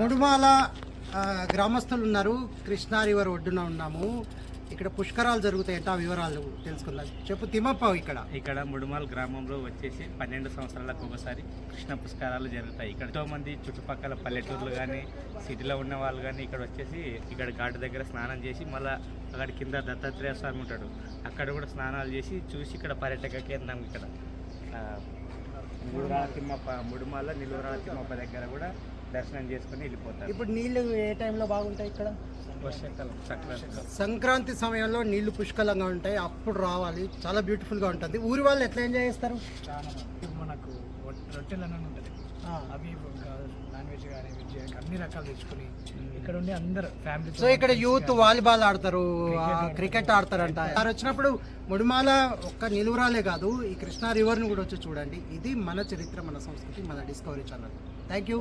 ముడుమాల గ్రామస్తులు ఉన్నారు. కృష్ణా రివర్ ఒడ్డున ఉన్నాము. ఇక్కడ పుష్కరాలు జరుగుతాయంట, ఆ వివరాలు తెలుసుకుందాం. చెప్పు తిమ్మప్ప. ఇక్కడ ముడుమాల్ గ్రామంలో వచ్చేసి 12 సంవత్సరాలకు ఒకసారి కృష్ణ పుష్కరాలు జరుగుతాయి. ఇక్కడ ఎంతో మంది చుట్టుపక్కల పల్లెటూర్లు కానీ సిటీలో ఉన్న వాళ్ళు కానీ ఇక్కడ వచ్చేసి ఇక్కడ ఘాటు దగ్గర స్నానం చేసి మళ్ళీ అక్కడ కింద దత్తాత్రేయ స్వామి ఉంటాడు, అక్కడ కూడా స్నానాలు చేసి చూసి ఇక్కడ పర్యాటక కేంద్రం ఇక్కడ ముడుమాల నిలువరాల తిమ్మప్ప దగ్గర కూడా దర్శనం చేసుకుని వెళ్ళిపోతారు. ఇప్పుడు నీళ్లు ఏ టైంలో బాగుంటాయి ఇక్కడ? వర్షాకాలం, సంక్రాంతి సమయంలో నీళ్లు పుష్కలంగా ఉంటాయి, అప్పుడు రావాలి. చాలా బ్యూటిఫుల్ గా ఉంటుంది. ఊరి వాళ్ళు ఎట్లా ఎంజాయ్ చేస్తారు? చాలా మనకు రొట్టెలు అని ఉంటుంది, అవి నాన్ వెజ్ కానీ వెజ్ కానీ అన్ని రకాలు తెచ్చుకుని ఇక్కడ ఉండి అందరు ఫ్యామిలీ. సో ఇక్కడ యూత్ వాలీబాల్ ఆడతారు, క్రికెట్ ఆడతారంట. వారు వచ్చినప్పుడు ముడుమాల ఒక్క నిలువరాలే కాదు, ఈ కృష్ణా రివర్ని కూడా వచ్చి చూడండి. ఇది మన చరిత్ర, మన సంస్కృతి, మన డిస్కవరీ ఛానల్. Thank you.